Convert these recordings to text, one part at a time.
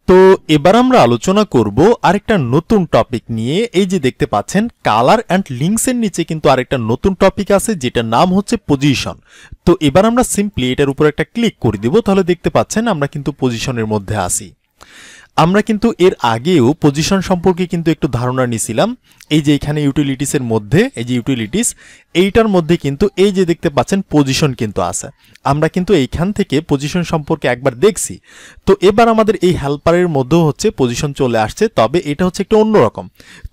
তো এবার আমরা আলোচনা করব আরেকটা নতুন টপিক নিয়ে। এই যে দেখতে পাচ্ছেন কালার অ্যান্ড লিঙ্কস এর নিচে কিন্তু আরেকটা নতুন টপিক আছে যেটার নাম হচ্ছে পজিশন। তো এবার আমরা সিম্পলি এটার উপর একটা ক্লিক করে দিব, তাহলে দেখতে পাচ্ছেন আমরা কিন্তু পজিশনের মধ্যে আসি। আমরা কিন্তু এর আগেও পজিশন সম্পর্কে কিন্তু একটু ধারণা নিয়েছিলাম। এই যে এখানে ইউটিলিটিসের মধ্যে এই যে ইউটিলিটিস, এইটার মধ্যে কিন্তু এই যে দেখতে পাচ্ছেন পজিশন কিন্তু আছে। আমরা কিন্তু এইখান থেকে পজিশন সম্পর্কে একবার দেখছি। তো এবার আমাদের এই হেল্পারের মধ্যেও হচ্ছে পজিশন চলে আসছে, তবে এটা হচ্ছে একটু অন্যরকম।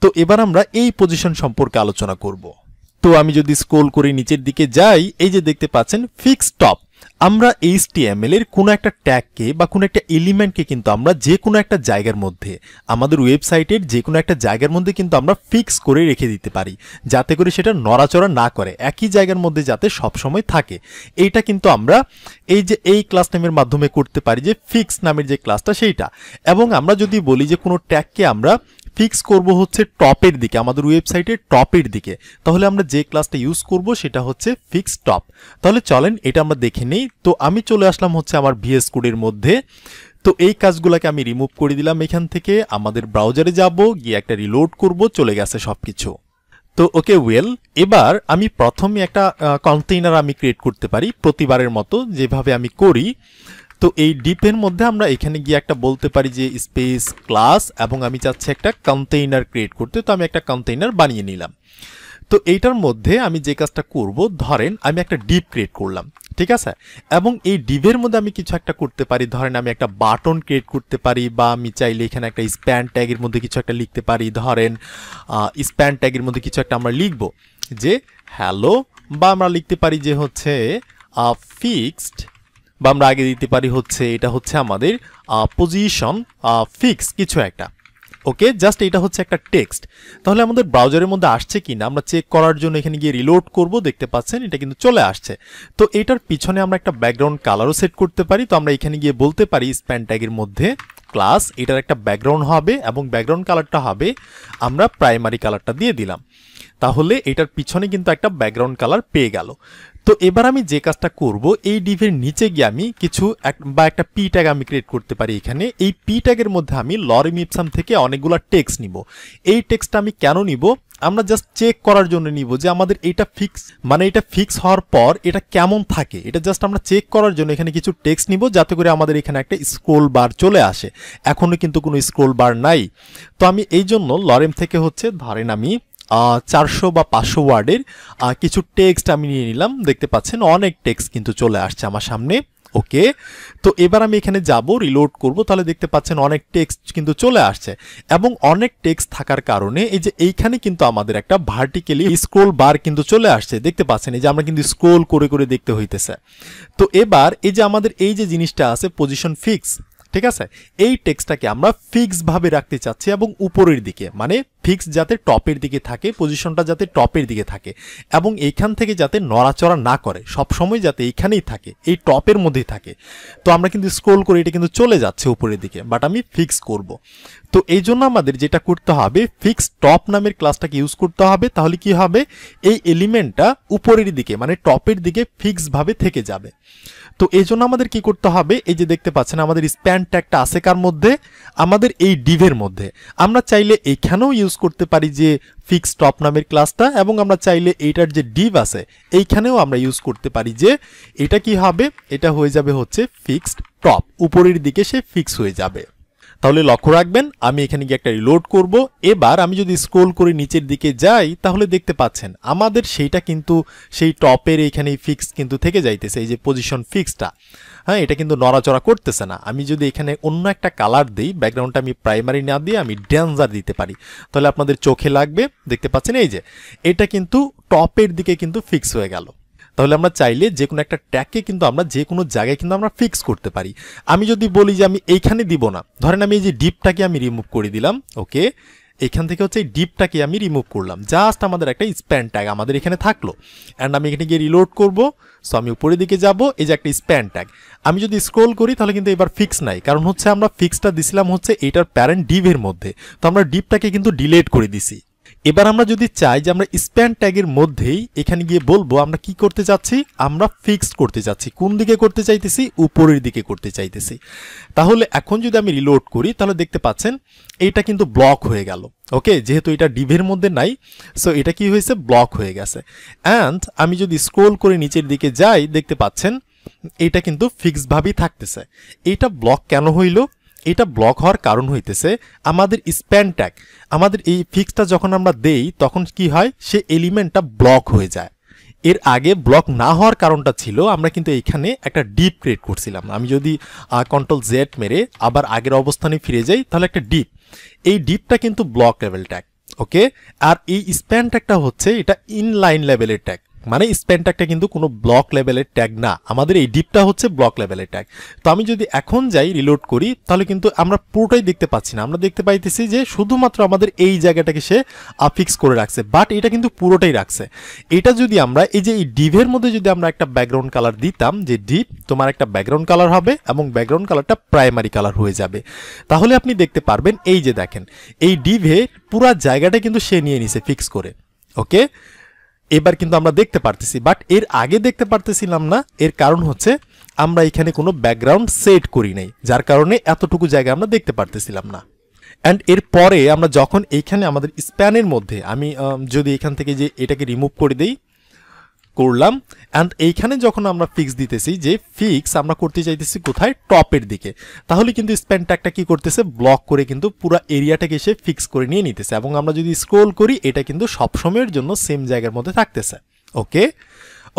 তো এবার আমরা এই পজিশন সম্পর্কে আলোচনা করব। তো আমি যদি স্ক্রল করে নিচের দিকে যাই, এই যে দেখতে পাচ্ছেন ফিক্স টপ। আমরা HTML এর কোনো একটা ট্যাগকে বা কোনো একটা এলিমেন্টকে কিন্তু আমরা যে কোনো একটা জায়গার মধ্যে, আমাদের ওয়েবসাইটের যে কোনো একটা জায়গার মধ্যে কিন্তু আমরা ফিক্স করে রেখে দিতে পারি, যাতে করে সেটা নড়াচড়া না করে, একই জায়গার মধ্যে যাতে সবসময় থাকে। এইটা কিন্তু আমরা এই যে এই ক্লাস নেমের মাধ্যমে করতে পারি, যে ফিক্স নামের যে ক্লাসটা সেইটা। এবং আমরা যদি বলি যে কোনো ট্যাগকে আমরা ফিক্স করব হচ্ছে টপের দিকে, আমাদের ওয়েবসাইটের টপের দিকে, তাহলে আমরা যে ক্লাসটা ইউজ করব সেটা হচ্ছে ফিক্স টপ। তাহলে চলেন এটা আমরা দেখে নেই। তো আমি চলে আসলাম হচ্ছে আমার VS কোডের মধ্যে। তো এই কাজগুলোকে আমি রিমুভ করে দিলাম এখান থেকে। আমাদের ব্রাউজারে যাব, গিয়ে একটা রিলোড করব, চলে গেছে সবকিছু। তো ওকে ওয়েল, এবার আমি প্রথমে একটা কন্টেইনার আমি ক্রিয়েট করতে পারি প্রতিবারের মতো যেভাবে আমি করি। তো এই ডিপের মধ্যে আমরা এখানে গিয়ে একটা বলতে পারি যে স্পেস ক্লাস, এবং আমি চাচ্ছি একটা কন্টেইনার ক্রিয়েট করতে। তো আমি একটা কন্টেইনার বানিয়ে নিলাম। তো এইটার মধ্যে আমি যে কাজটা করব, ধরেন আমি একটা ডিপ ক্রিয়েট করলাম, ঠিক আছে। এবং এই ডিপের মধ্যে আমি কিছু একটা করতে পারি, ধরেন আমি একটা বাটন ক্রিয়েট করতে পারি, বা আমি চাইলে এখানে একটা স্প্যান ট্যাগের মধ্যে কিছু একটা লিখতে পারি। ধরেন স্প্যান ট্যাগের মধ্যে কিছু একটা আমরা লিখব যে হ্যালো, বা আমরা লিখতে পারি যে হচ্ছে ফিক্সড, বা আমরা আগে দিতে পারি হচ্ছে এটা হচ্ছে আমাদের পজিশন ফিক্স কিছু একটা। ওকে, জাস্ট এটা হচ্ছে একটা টেক্সট। তাহলে আমাদের ব্রাউজারের মধ্যে আসছে কিনা আমরা চেক করার জন্য এখানে গিয়ে রিলোড করব, দেখতে পাচ্ছেন এটা কিন্তু চলে আসছে। তো এটার পিছনে আমরা একটা ব্যাকগ্রাউন্ড কালারও সেট করতে পারি। তো আমরা এখানে গিয়ে বলতে পারি স্প্যান ট্যাগের মধ্যে ক্লাস, এটার একটা ব্যাকগ্রাউন্ড হবে এবং ব্যাকগ্রাউন্ড কালারটা হবে আমরা প্রাইমারি কালারটা দিয়ে দিলাম। তাহলে এটার পিছনে কিন্তু একটা ব্যাকগ্রাউন্ড কালার পেয়ে গেল। তো এবার আমি যে কাজটা করব, এই ডিভের নিচে গিয়ে আমি কিছু একটা পি ট্যাগ আমি ক্রিয়েট করতে পারি এখানে। এই পি ট্যাগের মধ্যে আমি লরেম ইপসাম থেকে অনেকগুলো টেক্সট নিব। এই টেক্সটটা আমি কেন নিব, আমরা জাস্ট চেক করার জন্য নিব যে আমাদের এটা ফিক্স, মানে এটা ফিক্স হওয়ার পর এটা কেমন থাকে, এটা জাস্ট আমরা চেক করার জন্য এখানে কিছু টেক্সট নিব, যাতে করে আমাদের এখানে একটা স্ক্রোল বার চলে আসে। এখনো কিন্তু কোনো স্ক্রোল বার নাই। তো আমি এই জন্য লরেম থেকে হচ্ছে ধরেন আমি 400 বা 500 ওয়ার্ডের কিছু টেক্সট আমি নিয়ে নিলাম। দেখতে পাচ্ছেন অনেক টেক্সট কিন্তু চলে আসছে আমার সামনে। ওকে, তো এবার আমি এখানে যাব, রিলোড করব, তাহলে দেখতে পাচ্ছেন অনেক টেক্সট কিন্তু চলে আসছে। এবং অনেক টেক্সট থাকার কারণে এই যে এইখানে কিন্তু আমাদের একটা ভার্টিক্যালি স্ক্রোল বার কিন্তু চলে আসছে। দেখতে পাচ্ছেন এই যে আমরা কিন্তু স্ক্রোল করে করে দেখতে হইতেছে। তো এবার এই যে আমাদের এই যে জিনিসটা আছে পজিশন ফিক্স, ঠিক আছে, এই টেক্সটটাকে আমরা ফিক্স ভাবে রাখতে চাচ্ছি এবং উপরের দিকে, মানে ফিক্স যাতে টপের দিকে থাকে, পজিশনটা যাতে টপের দিকে থাকে এবং এইখান থেকে যাতে নড়াচড়া না করে, সব সময় যাতে এইখানেই থাকে, এই টপের মধ্যেই থাকে। তো আমরা কিন্তু স্ক্রোল করে এটা কিন্তু চলে যাচ্ছে উপরের দিকে, বাট আমি ফিক্স করব। তো এই জন্য আমাদের যেটা করতে হবে, ফিক্স টপ নামের ক্লাসটাকে ইউজ করতে হবে। তাহলে কি হবে, এই এলিমেন্টটা উপরের দিকে মানে টপের দিকে ফিক্স ভাবে থেকে যাবে। তো এই জন্য আমাদের কি করতে হবে, এই যে দেখতে পাচ্ছেন আমাদের স্প্যান ট্যাগটা আছে কার মধ্যে, আমাদের এই ডিভের মধ্যে। আমরা চাইলে এইখানেও ইউজ করতে পারি যে ফিক্স টপ নামের ক্লাসটা, এবং আমরা চাইলে এইটার যে ডিভ আছে এইখানেও আমরা ইউজ করতে পারি যে এটা কি হবে, এটা হয়ে যাবে হচ্ছে ফিক্সড টপ, উপরের দিকে সে ফিক্স হয়ে যাবে। তাহলে লক্ষ্য রাখবেন, আমি এখানে গিয়ে একটা রিলোড করব। এবার আমি যদি স্ক্রোল করে নিচের দিকে যাই, তাহলে দেখতে পাচ্ছেন আমাদের সেইটা কিন্তু সেই টপের এইখানেই ফিক্স কিন্তু থেকে যাইতেছে, এই যে পজিশন ফিক্সটা। হ্যাঁ, এটা কিন্তু নড়াচড়া করতেছে না। আমি যদি এখানে অন্য একটা কালার দিই, ব্যাকগ্রাউন্ডটা আমি প্রাইমারি না দিয়ে আমি ডেঞ্জার দিতে পারি, তাহলে আপনাদের চোখে লাগবে। দেখতে পাচ্ছেন এই যে এটা কিন্তু টপের দিকে কিন্তু ফিক্স হয়ে গেল। তাহলে আমরা চাইলে যে কোনো একটা ট্যাগকে কিন্তু আমরা যে কোনো জায়গায় কিন্তু আমরা ফিক্স করতে পারি। আমি যদি বলি যে আমি এইখানে দিব না, ধরেন আমি এই যে ডিপটাকে আমি রিমুভ করে দিলাম। ওকে, এখান থেকে হচ্ছে এই ডিপটাকে আমি রিমুভ করলাম, জাস্ট আমাদের একটা স্প্যান ট্যাগ আমাদের এখানে থাকলো। অ্যান্ড আমি এখানে গিয়ে রিলোড করব। সো আমি উপরের দিকে যাব, এই যে একটা স্প্যান ট্যাগ। আমি যদি স্ক্রোল করি তাহলে কিন্তু এবার ফিক্স নাই, কারণ হচ্ছে আমরা ফিক্সটা দিছিলাম হচ্ছে এইটার প্যারেন্ট ডিভের মধ্যে। তো আমরা ডিপটাকে কিন্তু ডিলেট করে দিছি। এবার আমরা যদি চাই যে আমরা স্প্যান ট্যাগের মধ্যেই এখানে গিয়ে বলবো আমরা কি করতে চাচ্ছি, আমরা ফিক্সড করতে চাচ্ছি। কোন দিকে করতে চাইতেছি? উপরের দিকে করতে চাইতেছি। তাহলে এখন যদি আমি রিলোড করি তাহলে দেখতে পাচ্ছেন এইটা কিন্তু ব্লক হয়ে গেল। ওকে, যেহেতু এটা ডিভের মধ্যে নাই, সো এটা কি হয়েছে? ব্লক হয়ে গেছে। অ্যান্ড আমি যদি স্ক্রোল করে নিচের দিকে যাই দেখতে পাচ্ছেন এটা কিন্তু ফিক্সড ভাবেই থাকতেছে। এটা ব্লক কেন হইল? এটা ব্লক হওয়ার কারণ হইতেছে আমাদের স্প্যান ট্যাগ, আমাদের এই ফিক্সটা যখন আমরা দেই তখন কি হয়, সে এলিমেন্টটা ব্লক হয়ে যায়। এর আগে ব্লক না হওয়ার কারণটা ছিল আমরা কিন্তু এইখানে একটা ডিপ ক্রিয়েট করছিলাম। আমি যদি কন্ট্রোল জেড মেরে আবার আগের অবস্থানে ফিরে যাই তাহলে একটা ডিপ, এই ডিপটা কিন্তু ব্লক লেভেল ট্যাগ। ওকে, আর এই স্প্যান ট্যাগটা হচ্ছে এটা ইনলাইন লেভেলের ট্যাগ, মানে স্প্যান ট্যাগটা কিন্তু কোনো ব্লক লেভেলের ট্যাগ না, আমাদের এই ডিপটা হচ্ছে ব্লক লেভেলের ট্যাগ। তো আমি যদি এখন যাই রিলোড করি তাহলে কিন্তু আমরা পুরোটাই দেখতে পাচ্ছি না, আমরা দেখতে পাইতেছি যে শুধুমাত্র আমাদের এই জায়গাটাকে সে ফিক্স করে রাখছে, বাট এটা কিন্তু পুরোটাই রাখছে। এটা যদি আমরা এই যে এই ডিভের মধ্যে যদি আমরা একটা ব্যাকগ্রাউন্ড কালার দিতাম, যে ডিপ তোমার একটা ব্যাকগ্রাউন্ড কালার হবে এবং ব্যাকগ্রাউন্ড কালারটা প্রাইমারি কালার হয়ে যাবে, তাহলে আপনি দেখতে পারবেন এই যে দেখেন এই ডিভে পুরো জায়গাটা কিন্তু সে নিয়ে নিছে ফিক্স করে। ওকে, এবার কিন্তু আমরা দেখতে পারতেছি, বাট এর আগে দেখতে পারতেছিলাম না। এর কারণ হচ্ছে আমরা এখানে কোনো ব্যাকগ্রাউন্ড সেট করি নাই, যার কারণে এতটুকু জায়গা আমরা দেখতে পারতেছিলাম না। অ্যান্ড এরপরে আমরা যখন এইখানে আমাদের স্প্যানের মধ্যে আমি যদি এখান থেকে যে এটাকে রিমুভ করে দেই, করলাম, অ্যান্ড এইখানে যখন আমরা ফিক্স দিতেছি, যে ফিক্স আমরা করতে চাইতেছি কোথায়? টপের দিকে, তাহলে কিন্তু স্প্যান ট্যাগটা কি করতেছে? ব্লক করে কিন্তু পুরো এরিয়াটাকে এসে ফিক্স করে নিয়ে নিতেছে। এবং আমরা যদি স্ক্রোল করি এটা কিন্তু সবসময়ের জন্য সেম জায়গার মধ্যে থাকতেছে। ওকে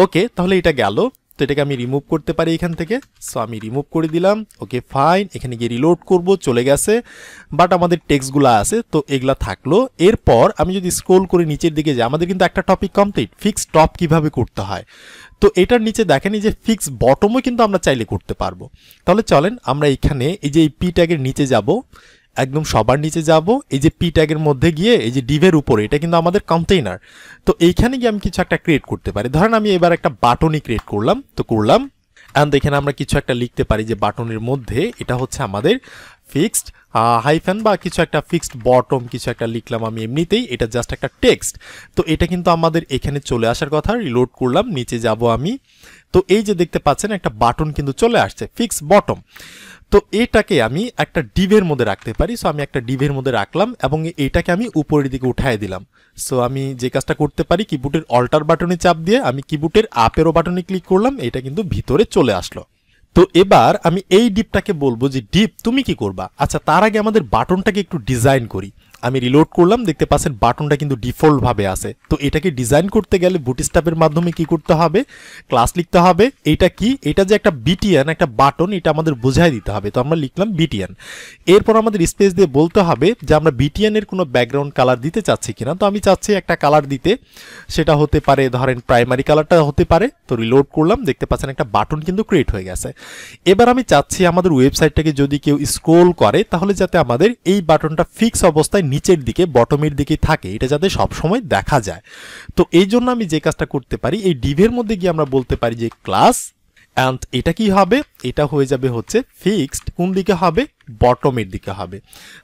ওকে, তাহলে এটা গেল। তো এটাকে আমি রিমুভ করতে পারি এখান থেকে, সো আমি রিমুভ করে দিলাম। ওকে ফাইন, এখানে গিয়ে রিলোড করব, চলে গেছে, বাট আমাদের টেক্সটগুলো আছে তো এগুলা থাকলো। এরপর আমি যদি স্ক্রোল করে নিচের দিকে যাই, আমাদের কিন্তু একটা টপিক কমপ্লিট, ফিক্স টপ কিভাবে করতে হয়। তো এটার নিচে দেখেন এই যে ফিক্স বটমও কিন্তু আমরা চাইলে করতে পারবো। তাহলে চলেন আমরা এখানে এই যে এই পি ট্যাগের নিচে যাব, একদম সবার নিচে যাব, এই যে পি ট্যাগের মধ্যে গিয়ে এই যে ডিভের উপরে, এটা কিন্তু আমাদের কন্টেইনার। তো এইখানে গিয়ে আমি কিছু একটা ক্রিয়েট করতে পারি। ধরেন আমি এবার একটা বাটনই ক্রিয়েট করলাম, তো করলাম, অ্যান্ড এখানে আমরা কিছু একটা লিখতে পারি যে বাটনের মধ্যে এটা হচ্ছে আমাদের ফিক্সড হাইফেন বা কিছু একটা ফিক্সড বটম কিছু একটা লিখলাম আমি এমনিতেই, এটা জাস্ট একটা টেক্সট। তো এটা কিন্তু আমাদের এখানে চলে আসার কথা। রিলোড করলাম, নিচে যাব আমি, তো এই যে দেখতে পাচ্ছেন একটা বাটন কিন্তু চলে আসছে, ফিক্স বটম। তো এটাকে আমি একটা ডিভের মধ্যে রাখতে পারি। সো আমি একটা ডিভের মধ্যে রাখলাম এবং এইটাকে আমি উপরের দিকে উঠায় দিলাম। সো আমি যে কাজটা করতে পারি, কিবোর্ডের অল্টার বাটনে চাপ দিয়ে আমি কিবোর্ডের আপেরও বাটনে ক্লিক করলাম, এটা কিন্তু ভিতরে চলে আসলো। তো এবার আমি এই ডিপটাকে বলবো যে ডিপ তুমি কি করবা। আচ্ছা, তার আগে আমাদের বাটনটাকে একটু ডিজাইন করি। আমি রিলোড করলাম, দেখতে পাচ্ছেন বাটনটা কিন্তু ডিফল্ট ভাবে আছে। তো এটাকে ডিজাইন করতে গেলে বুটস্ট্র্যাপের মাধ্যমে কি করতে হবে? ক্লাস লিখতে হবে। এটা কি? এটা যে একটা বিটিএন একটা বাটন, এটা আমাদের বোঝাই দিতে হবে। তো আমরা লিখলাম বিটিএন। এরপর আমাদের স্পেস দিয়ে বলতে হবে যে আমরা বিটিএন এর কোনো ব্যাকগ্রাউন্ড কালার দিতে চাচ্ছি কিনা। তো আমি চাচ্ছি একটা কালার দিতে, সেটা হতে পারে ধরেন প্রাইমারি কালারটা হতে পারে। তো রিলোড করলাম, দেখতে পাচ্ছেন একটা বাটন কিন্তু ক্রিয়েট হয়ে গেছে। এবার আমি চাচ্ছি আমাদের ওয়েবসাইটটাকে যদি কেউ স্ক্রোল করে তাহলে যাতে আমাদের এই বাটনটা ফিক্স অবস্থায় নিচের দিকে বটমের দিকে থাকে, এটা যাতে সব সময় দেখা যায়। তো এই জন্য আমি যে কাজটা করতে পারি, এই ডিভের মধ্যে গিয়ে আমরা বলতে পারি যে ক্লাস, অ্যান্ড এটা কি হবে? এটা হয়ে যাবে হচ্ছে ফিক্সড। কোন দিকে হবে? বটমের দিকে হবে।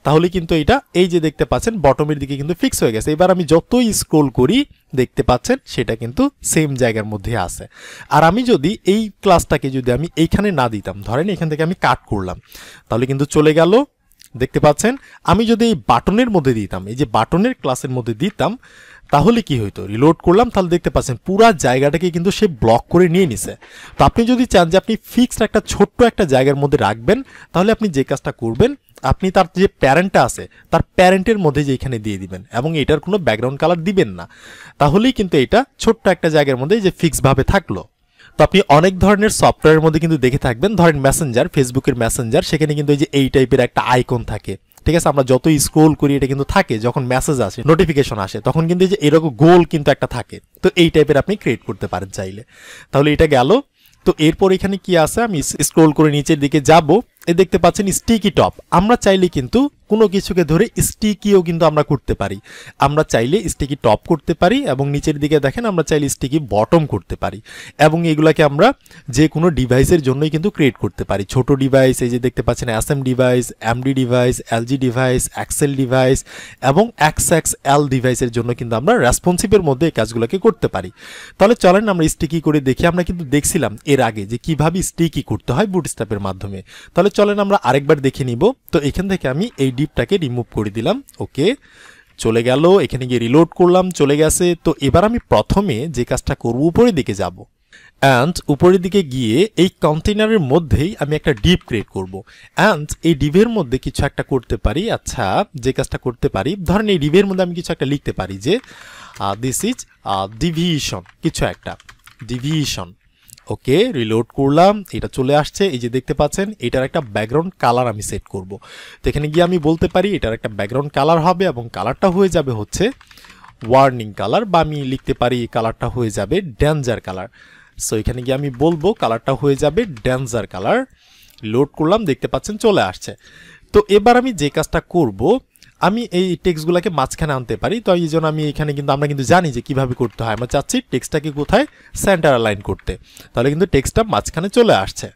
তাহলে কিন্তু এটা এই যে দেখতে পাচ্ছেন বটমের দিকে কিন্তু ফিক্স হয়ে গেছে। এবার আমি যতই স্ক্রোল করি দেখতে পাচ্ছেন সেটা কিন্তু সেম জায়গার মধ্যে আছে। আর আমি যদি এই ক্লাসটাকে যদি আমি এইখানে না দিতাম, ধরেন এখান থেকে আমি কাট করলাম, তাহলে কিন্তু চলে গেল। দেখতে পাচ্ছেন আমি যদি এই বাটনের মধ্যে দিতাম, এই যে বাটনের ক্লাসের মধ্যে দিতাম, তাহলে কি হইতো? রিলোড করলাম, তাহলে দেখতে পাচ্ছেন পুরো জায়গাটাকে কিন্তু সে ব্লক করে নিয়ে নিছে। তো আপনি যদি চান যে আপনি ফিক্সড একটা ছোট্ট একটা জায়গার মধ্যে রাখবেন, তাহলে আপনি যে কাজটা করবেন, আপনি তার যে প্যারেন্টটা আছে তার প্যারেন্টের মধ্যে যে এখানে দিয়ে দিবেন এবং এটার কোনো ব্যাকগ্রাউন্ড কালার দিবেন না। তাহলেই কিন্তু এটা ছোট্ট একটা জায়গার মধ্যে যে ফিক্সভাবে থাকলো। তো আপনি অনেক ধরনের সফটওয়্যারের মধ্যে কিন্তু দেখে থাকবেন, ধরেন মেসেঞ্জার, ফেসবুকের মেসেঞ্জার, সেখানে কিন্তু এই টাইপের একটা আইকন থাকে। ঠিক আছে, আমরা যতই স্ক্রোল করি এটা কিন্তু থাকে, যখন মেসেজ আসে নোটিফিকেশন আসে তখন কিন্তু এই যে এরকম গোল কিন্তু একটা থাকে। তো এই টাইপের আপনি ক্রিয়েট করতে পারেন চাইলে। তাহলে এটা গেল। তো এরপর এখানে কি আছে, আমি স্ক্রোল করে নিচের দিকে যাব, এই দেখতে পাচ্ছেন স্টিকি টপ। আমরা চাইলে কিন্তু কোনো কিছুকে ধরে স্টিকিও কিন্তু আমরা করতে পারি। আমরা চাইলে স্টিকি টপ করতে পারি এবং নিচের দিকে দেখেন আমরা চাইলে স্টিকি বটম করতে পারি এবং এগুলাকে আমরা যে কোনো ডিভাইসের জন্যই কিন্তু ক্রিয়েট করতে পারি। ছোট ডিভাইস, এই যে দেখতে পাচ্ছেন SM device, MD device, LG device, XL device এবং এক্সএক্সএল ডিভাইসের জন্য কিন্তু আমরা রেসপন্সিভের মধ্যে এই কাজগুলোকে করতে পারি। তাহলে চলেন আমরা স্টিকি করে দেখি। আমরা কিন্তু দেখছিলাম এর আগে যে কিভাবে স্টিকি করতে হয় বুটস্ট্র্যাপের মাধ্যমে। তাহলে চলেন আমরা আরেকবার দেখে নিব। তো এখান থেকে আমি এই ডিপটাকে রিমুভ করে দিলাম। ওকে, চলে গেল। এখানে গিয়ে রিলোড করলাম, চলে গেছে। তো এবার আমি প্রথমে যে কাজটা করব, উপরের দিকে যাব অ্যান্ড উপরের দিকে গিয়ে এই কন্টেইনারের মধ্যেই আমি একটা ডিপ ক্রিয়েট করব অ্যান্ড এই ডিভের মধ্যে কিছু একটা করতে পারি। আচ্ছা, যে কাজটা করতে পারি, ধরেন এই ডিভের মধ্যে আমি কিছু একটা লিখতে পারি যে দিস ইজ ডিভিশন, কিছু একটা ডিভিশন। ওকে, রিলোড করলাম, এটা চলে আসছে। এই যে দেখতে পাচ্ছেন এটার একটা ব্যাকগ্রাউন্ড কালার আমি সেট করব। তো এখানে গিয়ে আমি বলতে পারি এটার একটা ব্যাকগ্রাউন্ড কালার হবে এবং কালারটা হয়ে যাবে হচ্ছে ওয়ার্নিং কালার, বা আমি লিখতে পারি কালারটা হয়ে যাবে ডেঞ্জার কালার। সো এখানে গিয়ে আমি বলবো কালারটা হয়ে যাবে ডেঞ্জার কালার। লোড করলাম, দেখতে পাচ্ছেন চলে আসছে। তো এবার আমি যে কাজটা করব, আমি এই টেক্সটগুলোকে মাঝখানে আনতে পারি। তো এই জন্য আমি এখানে কিন্তু আমরা কিন্তু জানি যে কিভাবে করতে হয়। আমরা চাচ্ছি টেক্সটটাকে কোথায় সেন্টার অ্যালাইন করতে, তাহলে কিন্তু টেক্সটটা মাঝখানে চলে আসছে।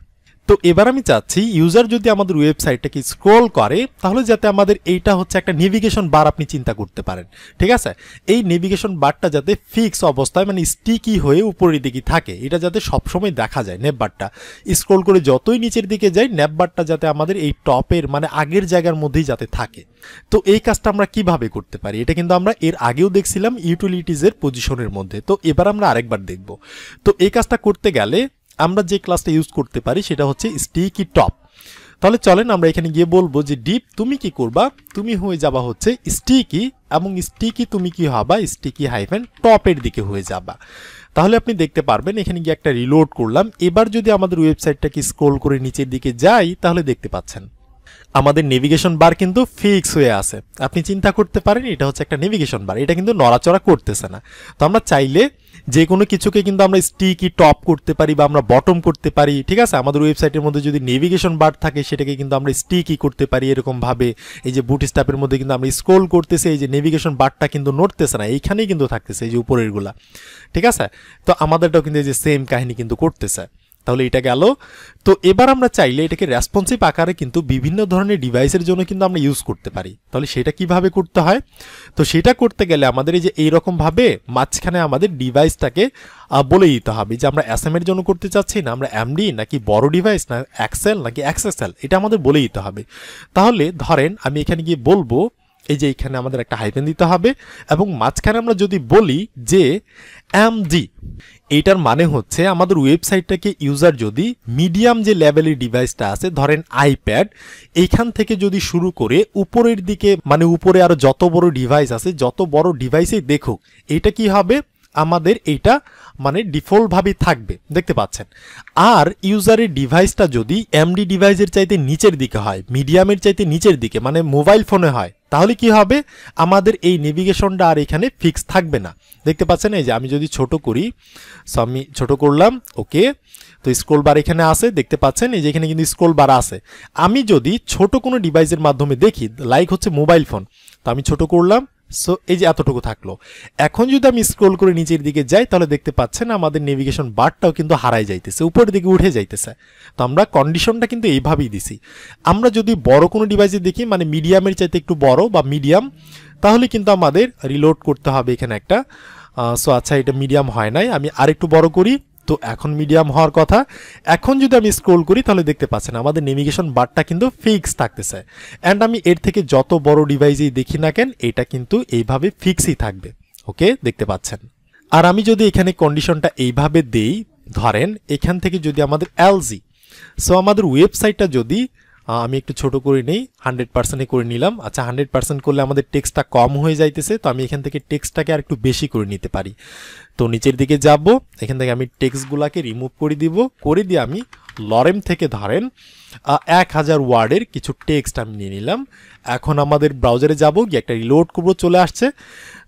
তো এবার আমি চাচ্ছি ইউজার যদি আমাদের ওয়েবসাইটটাকে স্ক্রল করে তাহলে যাতে আমাদের এইটা হচ্ছে একটা নেভিগেশন বার আপনি চিন্তা করতে পারেন, ঠিক আছে? এই নেভিগেশন বারটা যাতে ফিক্স অবস্থায় মানে স্টিকি হয়ে উপরের দিকে থাকে, এটা যাতে সবসময় দেখা যায়। নেভ বারটা স্ক্রল করে যতই নিচের দিকে যাই, নেভ বারটা যাতে আমাদের এই টপের মানে আগের জায়গার মধ্যেই যাতে থাকে। তো এই কাজটা আমরা কিভাবে করতে পারি, এটা কিন্তু আমরা এর আগেও দেখছিলাম ইউটিলিটিজের পজিশনের মধ্যে। তো এবার আমরা আরেকবার দেখব। তো এই কাজটা করতে গেলে আমরা যে ক্লাসটা ইউজ করতে পারি সেটা হচ্ছে স্টিকি টপ। তাহলে চলেন আমরা এখানে গিয়ে বলবো যে ডিপ তুমি কি করবা, তুমি হয়ে যাবা হচ্ছে স্টিকি, এবং স্টিকি তুমি কি হবা স্টিকি হাইফেন টপের দিকে হয়ে যাবা। তাহলে আপনি দেখতে পারবেন এখানে গিয়ে একটা রিলোড করলাম। এবার যদি আমাদের ওয়েবসাইটটাকে স্ক্রল করে নিচের দিকে যাই তাহলে দেখতে পাচ্ছেন আমাদের নেভিগেশন বার কিন্তু ফিক্স হয়ে আছে। আপনি চিন্তা করতে পারেন এটা হচ্ছে একটা নেভিগেশন বার, এটা কিন্তু নড়াচড়া করতেছে না। তো আমরা চাইলে যে কোনো কিছুকে কিন্তু আমরা স্টিকি টপ করতে পারি বা আমরা বটম করতে পারি, ঠিক আছে? আমাদের ওয়েবসাইটের মধ্যে যদি নেভিগেশন বার থাকে সেটাকে কিন্তু আমরা স্টিকি করতে পারি এরকমভাবে। এই যে বুটস্ট্র্যাপের মধ্যে কিন্তু আমরা স্ক্রল করতেছি, এই যে নেভিগেশন বারটা কিন্তু নড়তেছে না, এইখানেই কিন্তু থাকতেছে এই যে উপরেরগুলা, ঠিক আছে? তো আমাদেরটাও কিন্তু এই যে সেম কাহিনী কিন্তু করতেছে। তাহলে এটা গেল। তো এবার আমরা চাইলে এটাকে রেসপন্সিভ আকারে কিন্তু বিভিন্ন ধরনের ডিভাইসের জন্য কিন্তু আমরা ইউজ করতে পারি। তাহলে সেটা কিভাবে করতে হয়, তো সেটা করতে গেলে আমাদের এই যে এইরকমভাবে মাঝখানে আমাদের ডিভাইসটাকে বলে দিতে হবে যে আমরা এসএম এর জন্য করতে চাচ্ছি, না আমরা এমডি নাকি বড় ডিভাইস, না এক্সেল নাকি এক্সএসএল, এটা আমাদের বলে দিতে হবে। তাহলে ধরেন আমি এখানে গিয়ে বলবো এই যে এখানে আমাদের একটা হাইফেন দিতে হবে এবং মাঝখানে আমরা যদি বলি যে এমডি, এইটার মানে হচ্ছে আমাদের ওয়েবসাইটটাকে ইউজার যদি মিডিয়াম যে লেভেলের ডিভাইসটা আছে, ধরেন আইপ্যাড, এইখান থেকে যদি শুরু করে উপরের দিকে মানে উপরে আরো যত বড় ডিভাইস আছে, যত বড় ডিভাইসেই দেখুক, এইটা কি হবে আমাদের এইটা মানে ডিফল্টভাবে থাকবে, দেখতে পাচ্ছেন। আর ইউজারের ডিভাইসটা যদি এমডি ডিভাইসের চাইতে নিচের দিকে হয়, মিডিয়ামের চাইতে নিচের দিকে মানে মোবাইল ফোনে হয়, তাহলে কি হবে আমাদের এই নেভিগেশনটা আর এখানে ফিক্স থাকবে না, দেখতে পাচ্ছেন? এই যে আমি যদি ছোট করি, সো আমি ছোট করলাম, ওকে। তো স্ক্রল বার এখানে আছে, দেখতে পাচ্ছেন এই যে এখানে কিন্তু স্ক্রল বার আছে। আমি যদি ছোট কোনো ডিভাইসের মাধ্যমে দেখি, লাইক হচ্ছে মোবাইল ফোন, তো আমি ছোট করলাম, সো এই যে এতটুকু থাকলো। এখন যদি আমি স্ক্রল করে নিচের দিকে যাই তাহলে দেখতে পাচ্ছেন আমাদের নেভিগেশন বারটাও কিন্তু হারাই যাইতেছে, উপরের দিকে উঠে যাইতেছে। তো আমরা কন্ডিশনটা কিন্তু এইভাবেই দিছি। আমরা যদি বড় কোনো ডিভাইসে দেখি মানে মিডিয়ামের চাইতে একটু বড় বা মিডিয়াম, তাহলে কিন্তু আমাদের রিলোড করতে হবে এখানে একটা। সো আচ্ছা, এটা মিডিয়াম হয় নাই, আমি আরেকটু বড় করি। তো এখন মিডিয়াম হওয়ার কথা। এখন যদি আমি স্ক্রল করি তাহলে দেখতে পাচ্ছেন আমাদের নেভিগেশন বারটা কিন্তু ফিক্স থাকতেছে। অ্যান্ড আমি এর থেকে যত বড় ডিভাইসেই দেখি না কেন, এটা কিন্তু এইভাবে ফিক্সই থাকবে, ওকে, দেখতে পাচ্ছেন। আর আমি যদি এখানে কন্ডিশনটা এইভাবে দেই, ধরেন এখান থেকে যদি আমাদের এলজি, সো আমাদের ওয়েবসাইটটা যদি আমি একটু ছোট করে নেই, 100% করে নিলাম। আচ্ছা, 100% করলে আমাদের টেক্সটটা কম হয়ে যাইতেছে, তো আমি এখান থেকে টেক্সটটাকে আর একটু বেশি করে নিতে পারি। তো নিচের দিকে যাব, এখান থেকে আমি টেক্সটগুলোকে রিমুভ করে দিব, করে দিয়ে আমি লরেম থেকে ধরেন 1000 ওয়ার্ডের কিছু টেক্সট আমি নিয়ে নিলাম। এখন আমাদের ব্রাউজারে যাব, গিয়ে একটা রিলোড করবো, চলে আসছে।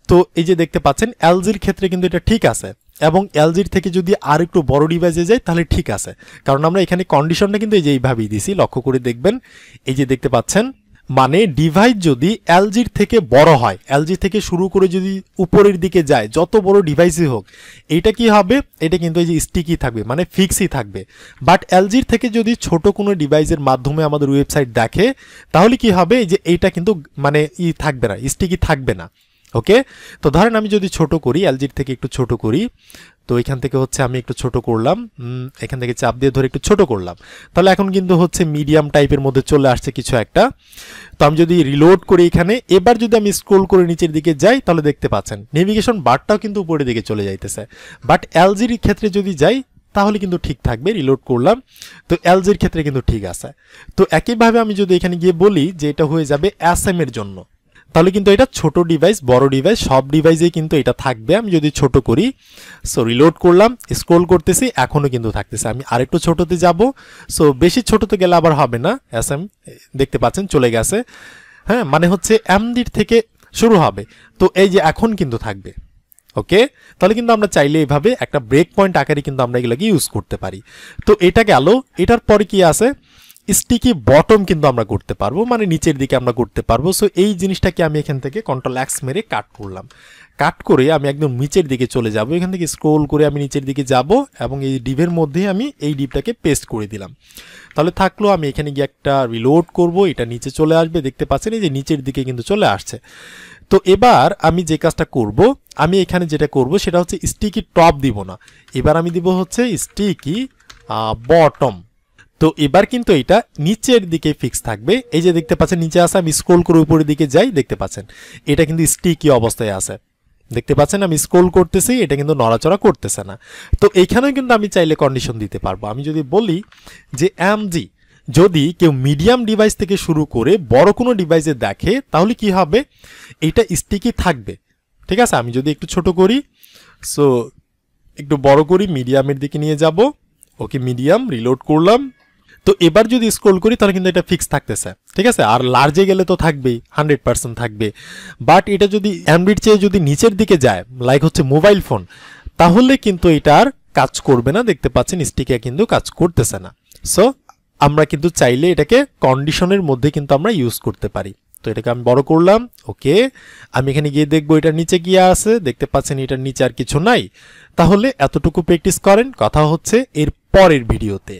তো এই যে দেখতে পাচ্ছেন এলজির ক্ষেত্রে কিন্তু এটা ঠিক আছে, এবং এলজির থেকে যদি আর একটু বড় ডিভাইসে যাই তাহলে ঠিক আছে, কারণ আমরা এখানে কন্ডিশনটা কিন্তু এই যে এইভাবেই দিছি, লক্ষ্য করে দেখবেন, এই যে দেখতে পাচ্ছেন, মানে ডিভাইস যদি এলজির থেকে বড় হয়, এলজি থেকে শুরু করে যদি উপরের দিকে যায়, যত বড় ডিভাইসই হোক, এইটা কি হবে, এটা কিন্তু এই যে স্টিকি থাকবে, মানে ফিক্সই থাকবে। বাট এলজির থেকে যদি ছোট কোনো ডিভাইসের মাধ্যমে আমাদের ওয়েবসাইট দেখে, তাহলে কি হবে, এই যে এইটা কিন্তু মানে থাকবে না, স্টিকি থাকবে না। ওকে, তো ধরেন আমি যদি ছোট করি, এলজির থেকে একটু ছোট করি, তো এখান থেকে হচ্ছে আমি একটু ছোট করলাম, এখান থেকে চাপ দিয়ে ধরে একটু ছোট করলাম, তাহলে এখন কিন্তু হচ্ছে মিডিয়াম টাইপের মধ্যে চলে আসছে কিছু একটা। তো আমি যদি রিলোড করি এখানে, এবার যদি আমি স্ক্রোল করে নিচের দিকে যাই, তাহলে দেখতে পাচ্ছেন নেভিগেশন বারটাও কিন্তু উপরের দিকে চলে যাইতেছে। বাট এলজির ক্ষেত্রে যদি যাই তাহলে কিন্তু ঠিক থাকবে, রিলোড করলাম, তো এলজির ক্ষেত্রে কিন্তু ঠিক আছে। তো একইভাবে আমি যদি এখানে গিয়ে বলি যে এটা হয়ে যাবে এসএম এর জন্য, তাহলে কিন্তু এটা ছোট ডিভাইস, বড় ডিভাইস সব ডিভাইসেই কিন্তু এটা থাকবে। আমি যদি ছোট করি, সো রিলোড করলাম, স্ক্রোল করতেছি, এখনও কিন্তু থাকতেছে। আমি আরেকটু ছোটতে যাব, সো বেশি ছোটতে গেলে আবার হবে না, এসএম দেখতে পাচ্ছেন চলে গেছে। হ্যাঁ, মানে হচ্ছে এমডির থেকে শুরু হবে, তো এই যে এখন কিন্তু থাকবে। ওকে, তাহলে কিন্তু আমরা চাইলে এইভাবে একটা ব্রেক পয়েন্ট আকারে কিন্তু আমরা এগুলোকে ইউজ করতে পারি। তো এটা গেল, এটার পরে কি আছে, স্টিকি বটম কিন্তু আমরা করতে পারবো, মানে নিচের দিকে আমরা করতে পারবো। সো এই জিনিসটাকে আমি এখান থেকে কন্ট্রোল এক্স মেরে কাট করলাম, কাট করে আমি একদম নিচের দিকে চলে যাব, এখান থেকে স্ক্রোল করে আমি নিচের দিকে যাব এবং এই ডিভের মধ্যে আমি এই ডিভটাকে পেস্ট করে দিলাম। তাহলে থাকলো, আমি এখানে গিয়ে একটা রিলোড করব, এটা নিচে চলে আসবে, দেখতে পাচ্ছেন এই যে নিচের দিকে কিন্তু চলে আসছে। তো এবার আমি যে কাজটা করব, আমি এখানে যেটা করব সেটা হচ্ছে স্টিকি টপ দিব না, এবার আমি দিব হচ্ছে স্টিকি বটম। তো এবার কিন্তু এটা নিচের দিকে ফিক্স থাকবে, এই যে দেখতে পাচ্ছেন নিচে আছে, আমি স্ক্রোল করে উপরের দিকে যাই, দেখতে পাচ্ছেন এটা কিন্তু স্টিকি অবস্থায় আছে, দেখতে পাচ্ছেন আমি স্ক্রোল করতেছি, এটা কিন্তু নড়াচড়া করতেছে না। তো এইখানেও কিন্তু আমি চাইলে কন্ডিশন দিতে পারবো, আমি যদি বলি যে এমজি যদি কেউ মিডিয়াম ডিভাইস থেকে শুরু করে বড় কোনো ডিভাইসে দেখে, তাহলে কি হবে, এইটা স্টিকি থাকবে। ঠিক আছে, আমি যদি একটু ছোট করি, সো একটু বড় করি, মিডিয়ামের দিকে নিয়ে যাব, ওকে মিডিয়াম, রিলোড করলাম। তো এবার যদি স্ক্রোল করি তাহলে কিন্তু এটা ফিক্স থাকতেছে, ঠিক আছে। আর লার্জে গেলে তো থাকবেই, 100% থাকবে। বাট এটা যদি এমবির চেয়ে যদি নিচের দিকে যায়, লাইক হচ্ছে মোবাইল ফোন, তাহলে কিন্তু এটা আর কাজ করবে না, দেখতে পাচ্ছেন স্টিকে কিন্তু কাজ করতেছে না। সো আমরা কিন্তু চাইলে এটাকে কন্ডিশনের মধ্যে কিন্তু আমরা ইউজ করতে পারি। তো এটাকে আমি বড় করলাম, ওকে, আমি এখানে গিয়ে দেখবো এটার নিচে গিয়ে আছে, দেখতে পাচ্ছেন এটার নিচে আর কিছু নাই। তাহলে এতটুকু প্র্যাকটিস করেন, কথা হচ্ছে এর পরের ভিডিওতে।